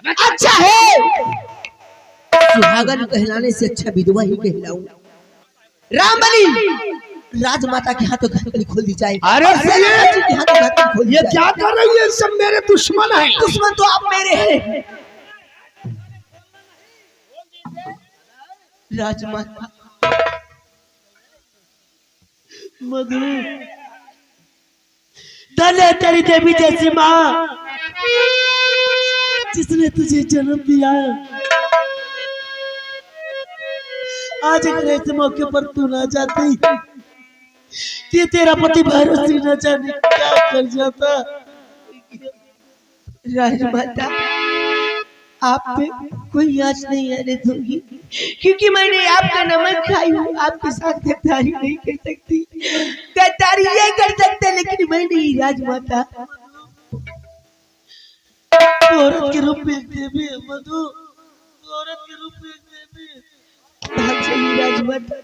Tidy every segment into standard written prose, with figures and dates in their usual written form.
अच्छा है सुहागन कहलाने से अच्छा विधवा ही कहलाऊं। रामबली राजमाता के हाथों घंटी खोल दी जाए। अरे ये क्या कर रही है? सब मेरे दुश्मन हैं। दुश्मन तो आप मेरे हैं। राजमाता मधु धन्य तेरी देवी जैसी माँ जिसने तुझे जन्म दिया। आज अगर ऐसे मौके पर तू ना जाती कि तेरा पति भरोसे न जाने क्या कर जाता। राजमाता आप पे कोई आँच नहीं आने दूंगी क्योंकि मैंने आपका नमक खाई हूँ। आपके साथ गद्दारी नहीं कर सकती। गद्दारी ये कर सकते लेकिन मैं नहीं। राजमाता औरत के रूप में देवी है मधु, औरत के रूप में देवी। भाग जाइए राजमाता,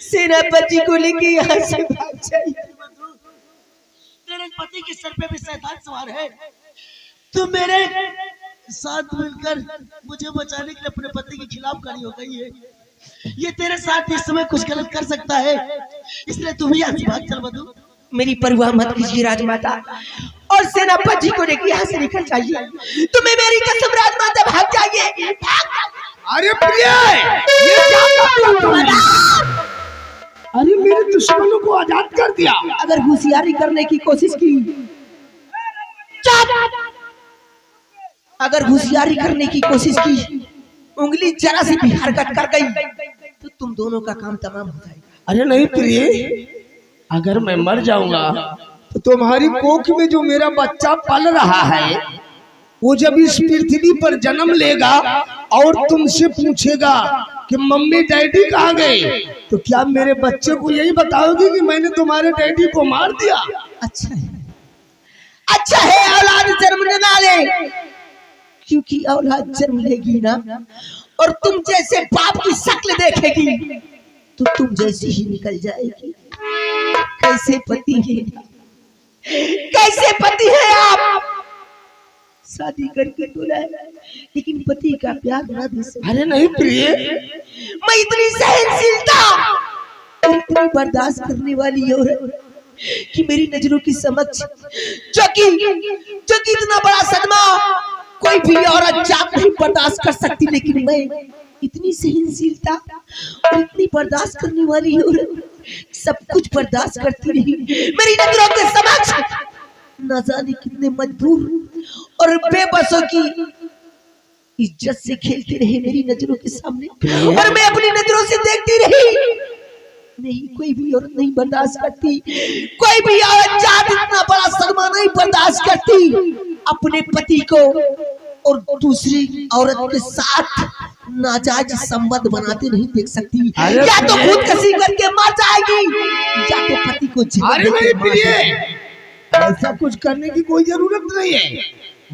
सेनापति को लेके यहाँ से भाग जाइए। मधु तेरे पति के सर पे भी शैतान सवार है। तू मेरे साथ मिलकर मुझे बचाने के लिए अपने पति के खिलाफ खड़ी हो गई है। ये तेरे साथ इस समय कुछ गलत कर सकता है, इसलिए तुम यहाँ से भाग चल मधु। मेरी परवाह मत कीजिए राजमाता और सेनापति को लेकर यहाँ से निकल जाइए। तुम्हें मेरी कसम राजमाता, भाग जाइए। अरे प्रिय ये क्या कर रहा है? अरे मेरे दुश्मनों को आजाद कर दिया। अगर होशियारी करने की कोशिश की, अगर होशियारी करने की कोशिश की, उंगली जरा सी भी हरकत कर गई तो तुम दोनों का काम तमाम हो जाएगा। अरे नहीं प्रिय, अगर मैं मर जाऊंगा तो तुम्हारी कोख में जो मेरा बच्चा पल रहा है वो जब इस पृथ्वी पर जन्म लेगा और तुमसे पूछेगा कि मम्मी डैडी कहाँ गए, तो क्या मेरे बच्चे को यही बताओगे कि मैंने तुम्हारे डैडी को मार दिया? अच्छा है औलाद जन्म न ले, क्योंकि औलाद जन्म लेगी ना और तुम जैसे बाप की शक्ल देखेगी तो तुम जैसी ही निकल जाएगी। कैसे पति है, कैसे पति है आप? शादी करके तो लेकिन पति का प्यार ना दे सकते। अरे नहीं प्रिय, मैं इतनी सहनशीलता और इतनी बर्दाश्त करने वाली औरत कि मेरी नजरों की समक्ष जो कि इतना बड़ा सदमा कोई भी औरत जात नहीं बर्दाश्त कर सकती, लेकिन मैं इतनी सहनशीलता और इतनी बर्दाश्त करने वाली औरत सब कुछ बर्दाश्त करती रही। मेरी नजरों के समक्ष न जाने कितने मजबूर और बेबसों की इज्जत से खेलते रहे मेरी नजरों के सामने, और मैं अपनी नजरों से देखती रही। नहीं, कोई भी औरत नहीं बर्दाश्त करती, कोई भी औरत जात इतना बड़ा सदमा नहीं बर्दाश्त करती अपने पति को और दूसरी औरत के साथ नाजायज संबंध बनाते नहीं देख सकती। या तो खुदकुशी करके मर जाएगी या तो पति को अरे नहीं प्रिय, ऐसा कुछ करने की कोई जरूरत नहीं है।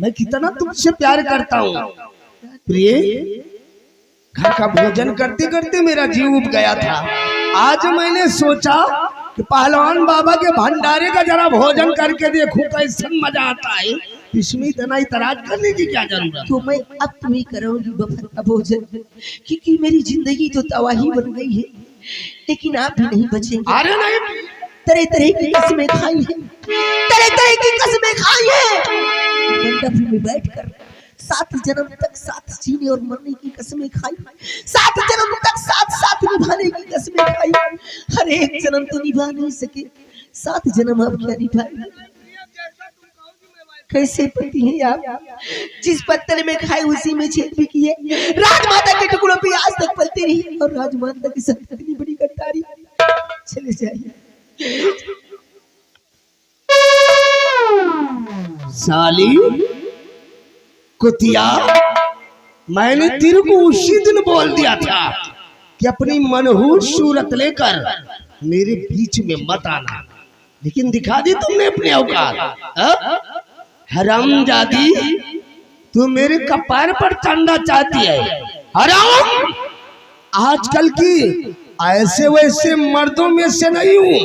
मैं कितना तुमसे प्यार करता हूँ प्रिय। घर का भोजन करते करते मेरा जीव उब गया था। आज मैंने सोचा कि पहलवान बाबा के भंडारे का जरा भोजन करके देखूं कैसा मजा आता है। इसमें इतना इतराज करने की क्या जरूरत? तो मैं अब तुम्हें कराऊंगी बफर का भोजन, क्योंकि मेरी जिंदगी तो तबाही बन गई है, लेकिन आप भी नहीं बचेंगे। अरे नहीं, तरह तरह की कसमें खाई हैं, तरह तरह की कसमें खाई हैं। मंडप में बैठकर 7 जन्म तक साथ जीने और मरने की कसमें खाई, 7 जन्म तक साथ निभाने की कसमें खाई। हर एक जन्म तो निभा नहीं सके, 7 जन्म आप क्या निभाएंगे? कैसे पति हैं आप? जिस पत्थर में खाए उसी में छेद भी किए। राजमाता के टुकड़ों पे आज तक पलती रही और राजमाता की संग इतनी बड़ी गद्दारी। चले जाइए। साली कुतिया, मैंने तेरे को उसी दिन बोल दिया था कि अपनी मनहूस सूरत लेकर मेरे बीच में मत आना, लेकिन दिखा दी तुमने अपने औकात। हरामजादी, तू मेरे कपार पर चढ़ना चाहती है। हराम, आजकल की ऐसे वैसे मर्दों में से नहीं हूँ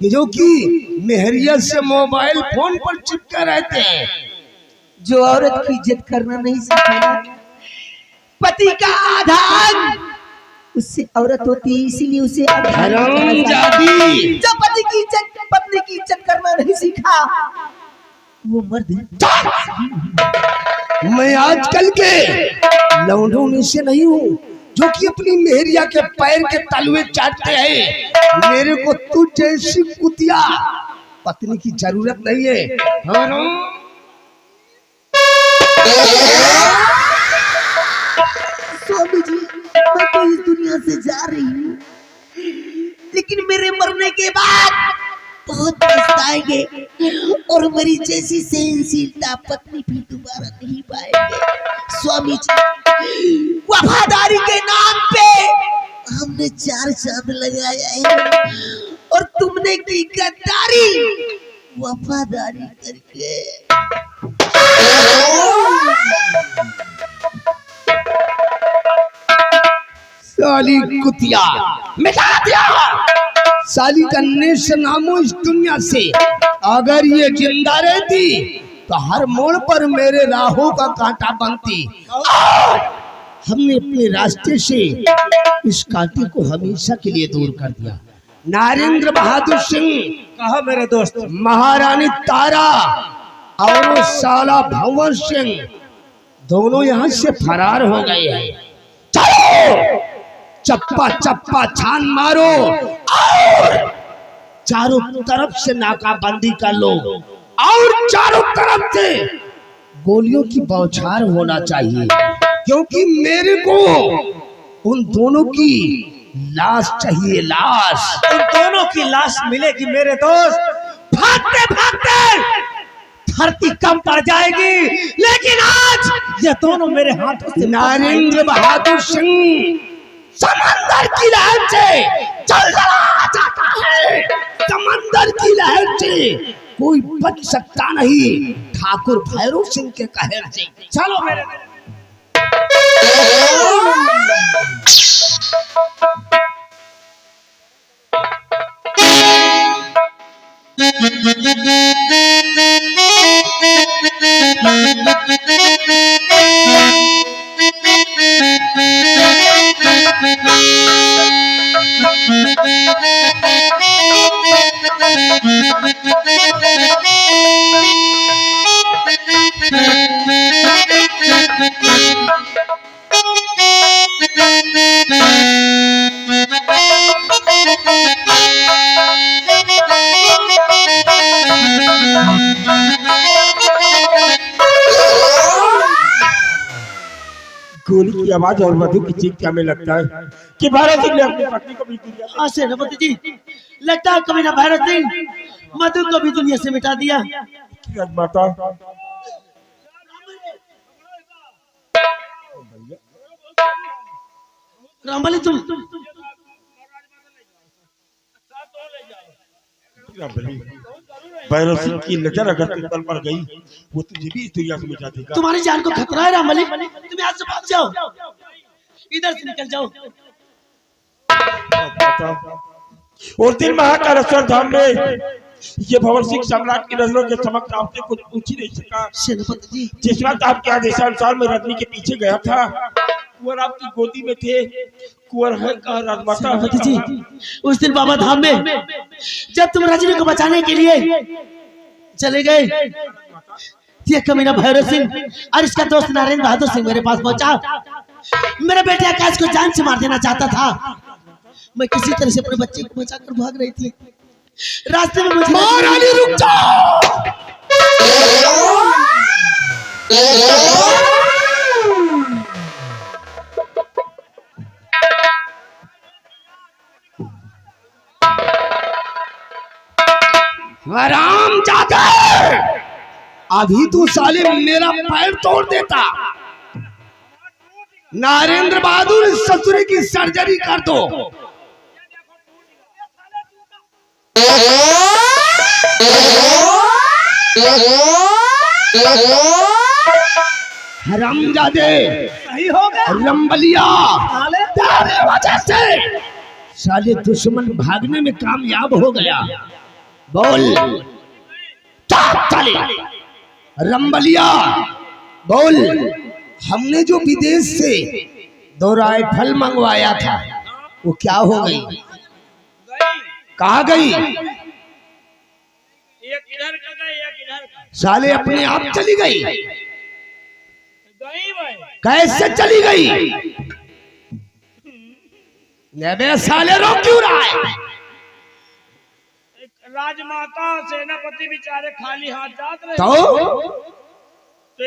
जो कि मेहरियत से मोबाइल फोन पर चिपके रहते हैं। जो औरत की इज्जत करना नहीं सीखा, पति का आधार उससे औरत होती है, इसीलिए उसे हरामजादी। जो पति की इज्जत, पत्नी की इज्जत करना नहीं सीखा वो मर्द। मैं आजकल के लौंडों में से नहीं हूँ जो कि अपनी मेहरिया के पैर के तलवे चाटते हैं। मेरे को तू जैसी कुतिया पत्नी की जरूरत नहीं है। स्वामी जी, मैं तो इस दुनिया से जा रही हूँ, लेकिन मेरे मरने के बाद बहुत पछताएंगे और मेरी जैसी सहनशीलता पत्नी भी दोबारा नहीं पाएंगे। स्वामी जी, वफादारी के नाम पे हमने 4 चांद लगाया है और तुमने की गद्दारी वफादारी करके। साली कुतिया मिटा दिया। साली का नेश नामो इस दुनिया से। अगर ये जिंदा रहती तो हर मोड़ पर मेरे राहों का कांटा बनती। हमने अपने रास्ते से इस कांटे को हमेशा के लिए दूर कर दिया। नरेंद्र बहादुर सिंह, कहा मेरे दोस्त, महारानी तारा और वो साला भंवर सिंह दोनों यहाँ से फरार हो गए हैं। चलो चप्पा चप्पा छान मारो और चारों तरफ से नाकाबंदी कर लो और चारों तरफ से गोलियों की बौछार होना चाहिए, क्योंकि मेरे को उन दोनों की लाश चाहिए। लाश, उन दोनों की लाश मिलेगी मेरे दोस्त। भागते भागते धरती कम पड़ जाएगी, लेकिन आज ये दोनों मेरे हाथों से। नरेंद्र बहादुर सिंह समंदर की लहर से चल जाता है। समंदर की लहर से कोई बच सकता नहीं ठाकुर भैरव सिंह के कहर से। चलो मेरे गोली की आवाज और मधु की चीख क्या में लगता है कि भैरव सिंह ने अपनी पत्नी को भी दुनिया से। हाँ सेनापति जी, लगता है कभी ना भैरव सिंह मधु को भी दुनिया से मिटा दिया। माता रामबली, तुम भैरव सिंह की नजर अगर तुम पर पड़ गई वो तुझे भी इस दुनिया से मिटा देगा। तुम्हारी जान को खतरा है रामबली, तुम यहाँ से भाग जाओ, इधर से निकल जाओ। और दिन महाकालेश्वर धाम में ये भंवर सिंह सम्राट की नजरों के समक्ष आपसे कुछ पूछ ही नहीं सका। सेनापति जी, जिस वक्त आपके आदेशानुसार मैं रजनी के पीछे गया था, कुंवर आपकी गोदी में थे। कुंवर है कहा राजमाता। सेनापति जी, उस दिन बाबा धाम में जब तुम रजनी को बचाने के लिए चले गए, ये कमीना भैरव सिंह और इसका दोस्त नरेंद्र बहादुर सिंह मेरे पास पहुंचा। मेरे बेटे आकाश को जान से मार देना चाहता था। मैं किसी तरह से अपने बच्चे को बचाकर भाग रही थी। रास्ते में मुझे महारानी रुक जाओ। आराम जाता है। अभी तू साले मेरा पैर तोड़ देता। नरेंद्र बहादुर ससुरी की सर्जरी कर दो। हरामजादे, सही हो गया। रंबलिया, साले तेरे वजह से साले दुश्मन भागने में कामयाब हो गया। बोल, चले रंबलिया, बोल, हमने जो विदेश से 2 राइफल मंगवाया था वो क्या हो गई? कहाँ गई? एक इधर का गई, एक इधर का साले अपने आप चली गई? गई भाई। कैसे चली गई? बे साले रो क्यों रहा है? राजमाता सेनापति बेचारे खाली हाथ जात रहे तो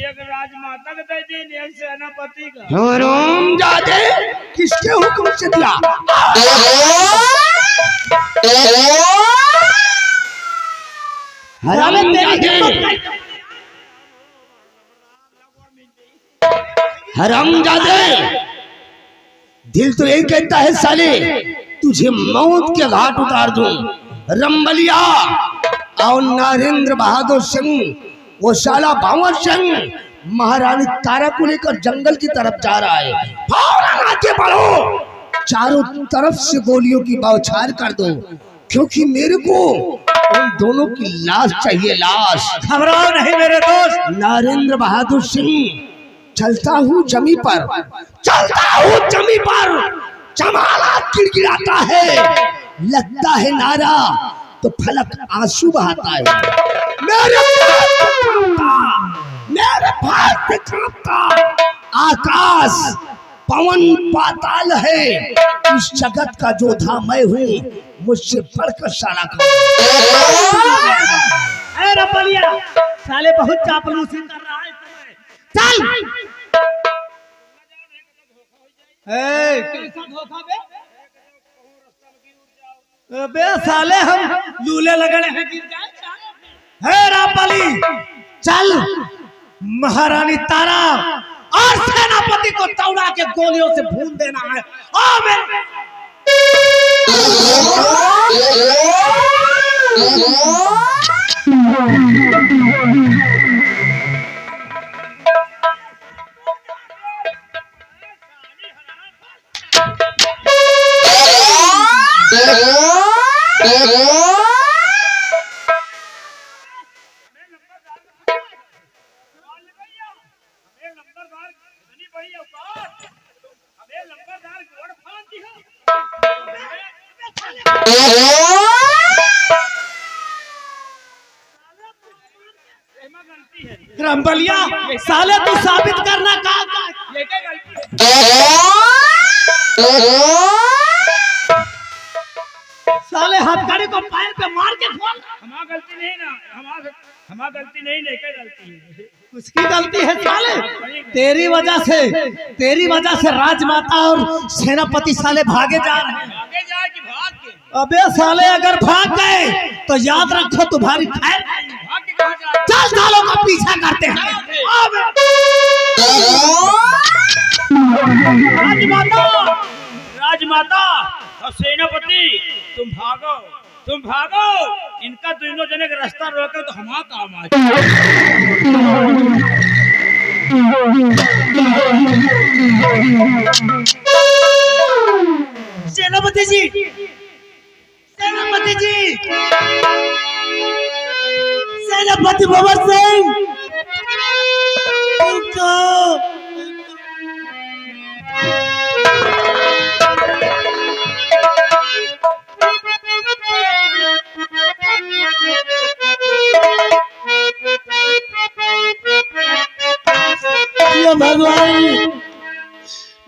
एक राजमाता का दे दी, एक सेनापति का। हराम जादे, किसके हुक्म से दिया? हराम जादे, हराम जादे, दिल तो यही कहता है साले तुझे मौत के घाट उतार दूं। रंबलिया और नरेंद्र बहादुर सिंह, वो साला भंवर सिंह महारानी तारा को लेकर जंगल की तरफ जा रहा है। फौरन आगे बढ़ो, चारों तरफ से गोलियों की बौछार कर दो, क्योंकि मेरे को उन दोनों की लाश चाहिए, लाश। घबराओ नहीं मेरे दोस्त। नरेंद्र बहादुर सिंह, चलता हूँ जमी पर, चलता हूँ जमी पर, जमाला गिड़गिड़ाता है, लगता है नारा तो फलक आंसू बहाता है। मेरे भाग पे कांपता आकाश, पवन पाताल है, इस जगत का जोधा मैं हूँ, मुझसे बढ़कर साला अरे रंबलिया, साले बहुत चापलूसी कर रहा है। चल बे साले, हम लूले लगड़े हैं, गिर जाए। हे रामबली, चल महारानी तारा और सेनापति को दौड़ा के गोलियों से भून देना है। आ मेरे रंबलिया, साले तू साबित करना कहा साले हथकड़ी को पैर पे मार के खोल। हमारा गलती नहीं ना, हमारा गलती नहीं, लेके गलती है। उसकी गलती है साले, तेरी वजह से राजमाता और सेनापति साले भागे जा रहे हैं। आगे जा कि भाग के? अबे साले, अगर भाग गए तो याद रखो तुम्हारी खैर नहीं। भाग के कहाँ जा? चल सालों का पीछा करते हैं। राजमाता और सेनापति, तुम भागो, इनका दोनों जने का रास्ता रोके तो हमारा काम आ सेनापति जी, सेनापति भंवर सिंह, भगवान,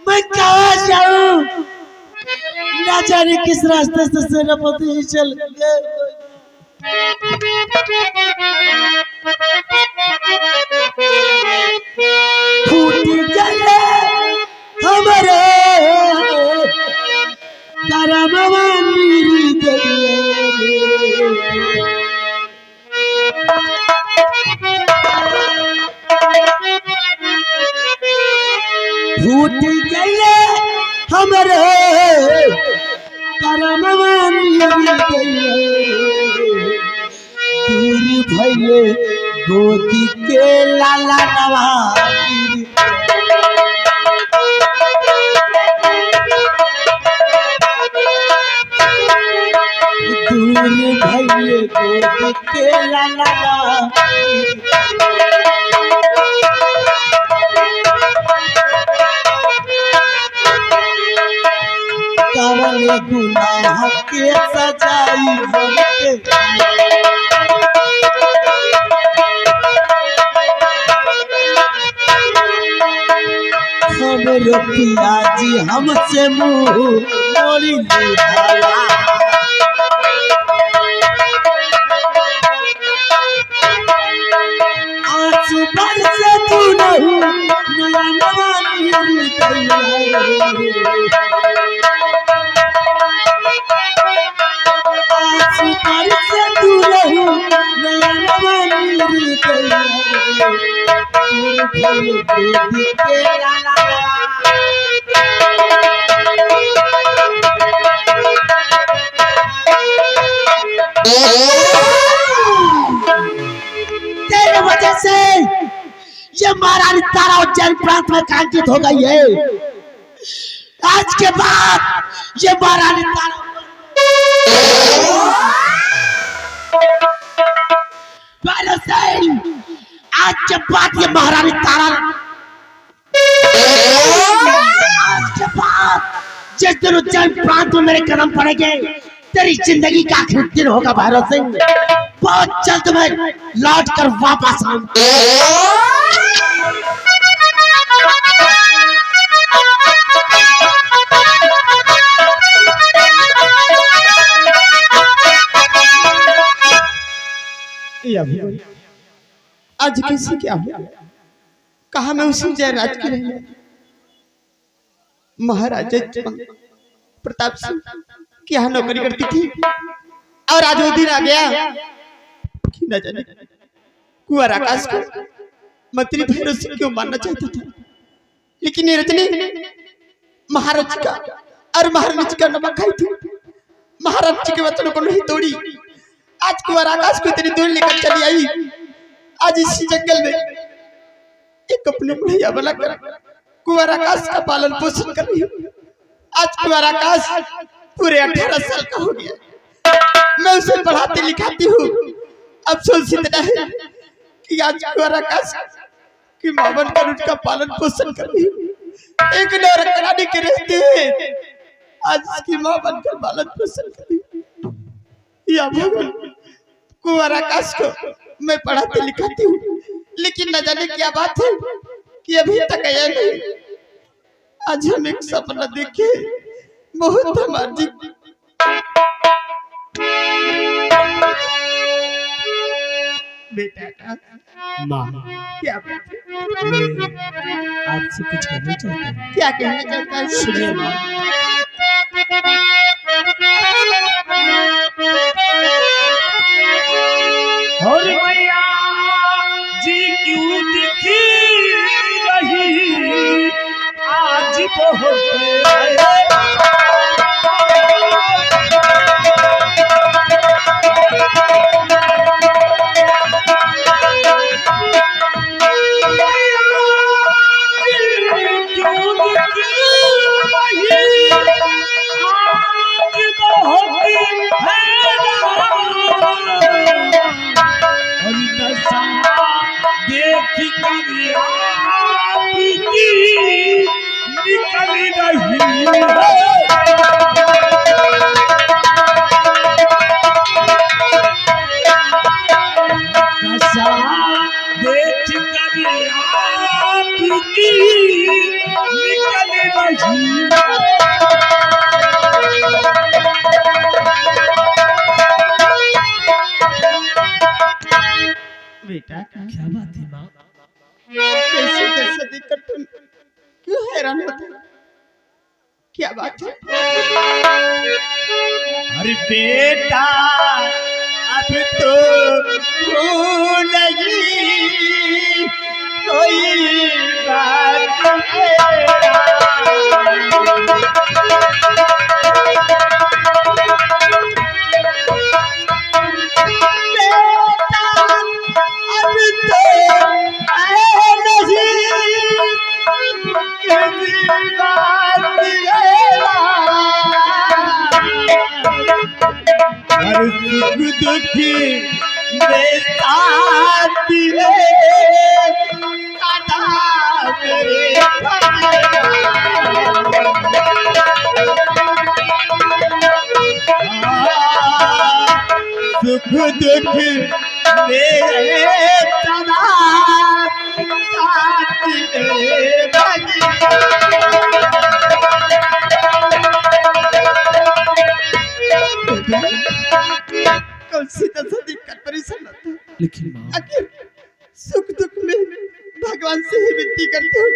मैं कहाँ जाऊं? ना जाने किस रास्ते से सेनापति चल गए। फूट गए हमारे फूट गए हमारे दूर भैले गोदी के लाला नवाज, दूर भैले गोदी के लाला नवाज। ये गुनाह के सजाई हमके हमरे पिया जी हमसे मुंह मोड़ी निभाला आंसू बरसे तू नहीं नया नवा नीर आंसू बरसे तू नहीं नया नवा नीर तेरे वजह से ये महारानी तारा उज्जैन प्रांत में कांकित हो गई है। आज के बाद ये महारानी तारा आज के बाद ये महारानी तारा आज के बाद जिस दिन उज्जैन प्रांत में मेरे कदम पड़ेंगे तेरी जिंदगी का आखिरी दिन होगा भैरव सिंह। बहुत जल्द मैं लौट कर वापस आऊंगा। आज किसी क्या हुआ? कहा मैं उसी जयराज की रहने महाराजा प्रताप सिंह की यहाँ नौकरी करती थी और आज वो दिन आ गया कि न जाने कुंवर आकाश को मंत्री भैरव सिंह क्यों मानना चाहता था, लेकिन ये रजनी महाराज का और महारानी जी का नमक खाई थी। महाराज जी के वचनों को नहीं तोड़ी। आज कुंवर आकाश को इतनी दूर लेकर चली आई। आज इसी जंगल में एक अपने बुढ़िया बनाकर कुंवर आकाश का पालन पोषण कर रही हूँ। आज कुंवर आकाश पूरे 18 साल का हो गया। मैं उसे पढ़ाती लिखाती हूँ। अफसोस इतना है कि आज कुंवर आकाश की मां बनकर उसका पालन पोषण कर रही हूँ। एक नौकरानी के रहते हुए आज उसकी मां बनकर पालन पोषण कर रही हूँ। या भगवान, कुंवर आकाश को मैं पढ़ाती लिखाती हूँ, लेकिन न जाने क्या बात है कि अभी तक आया नहीं। आज हम एक सपना देखे बहुत हमारी बेटा का माँ क्या मैं आपसे कुछ कहना चाहता हूँ। क्या कहना चाहता है? सुनिए माँ, और मैया जी क्यों दिखी रही आज बहुत बेटा क्या बात है माँ? कैसे कैसे देखकर तुम क्यों हैरान होते? क्या बात है? अरे बेटा अब तो नहीं कोई बात दुखी मेरे साथ मेरे सुख दुख मेरे सदा साथ मेरे कौन सी दशा दिक्कत परेशान होता है, लेकिन माँ आखिर सुख दुख में भगवान से ही विनती करते हो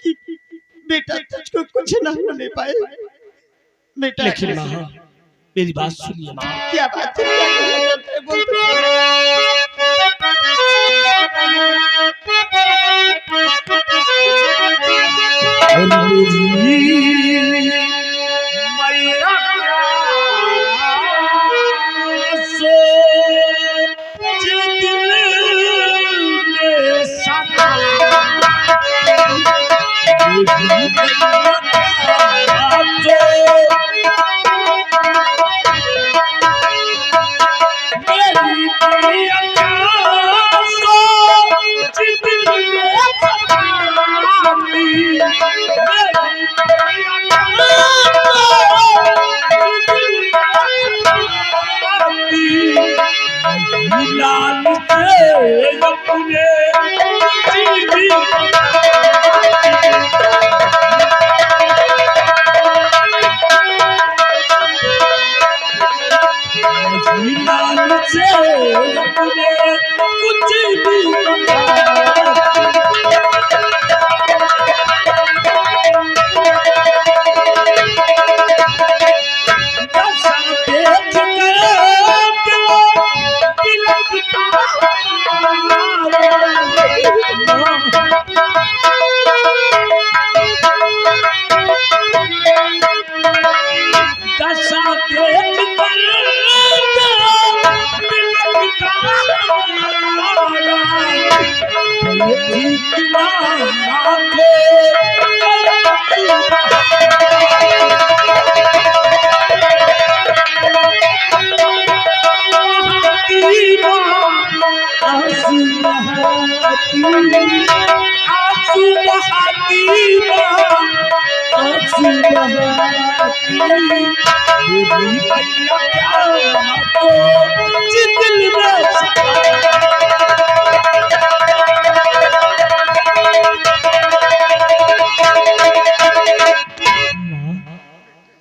कि बेटा तुझको कुछ ना होने पाए बेटा। लेकिन माँ मेरी बात सुनिए माँ। क्या बात है, क्या कहना चाहते हैं, बोल तो लाल से अपने जीवी लाल से अपने कुछ भी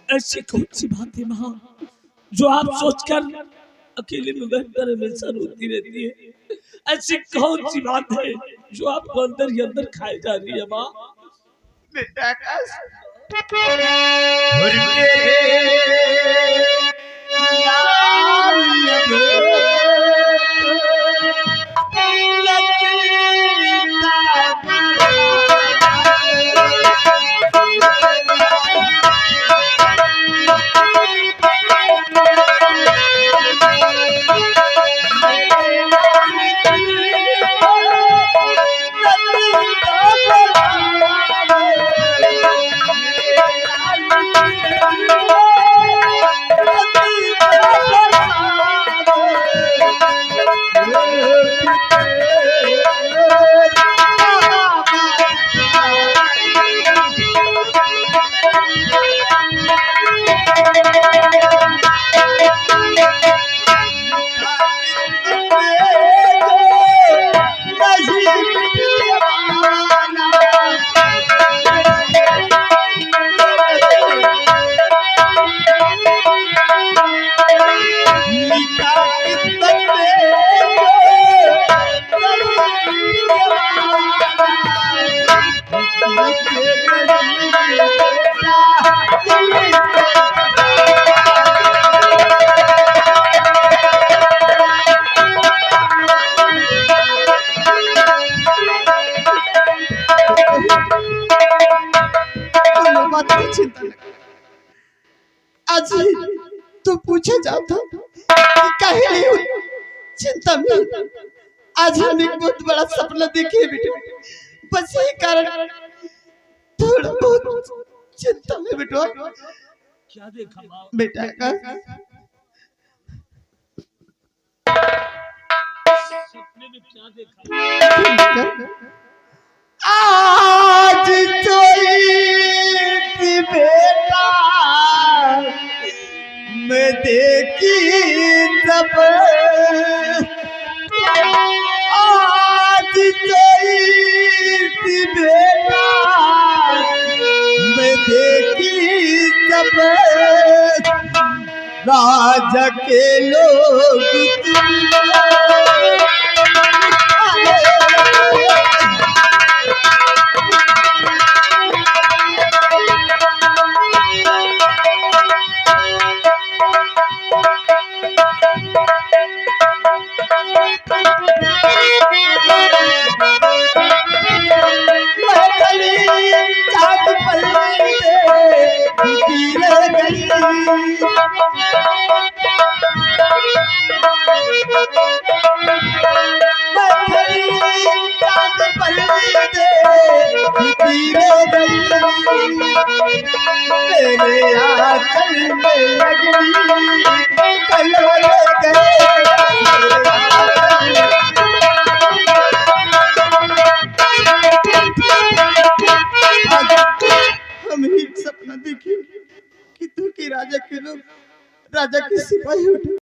ऐसी कौन सी बात है माँ जो आप सोचकर अकेले में बैठकर हमेशा रोती रहती है? ऐसी कौन सी बात है जो आपको अंदर ही अंदर खाई जा रही है माँ? बेटा आज तो पूछा जाता कि काहे नहीं चिंता में। आज हम एक बहुत बड़ा सपना देखे बेटे, बस यही कारण थोड़ा बहुत चिंता में बेटा। क्या देखा माँ? बेटा का सपने में क्या देखा? आज सोई थी बेटा मैं दे देखी तब आज थी बेटा मैं देखी तब राजा के लोग हम एक सपना देखे कि तू के राजा के लोग राजा के सिपाही उठे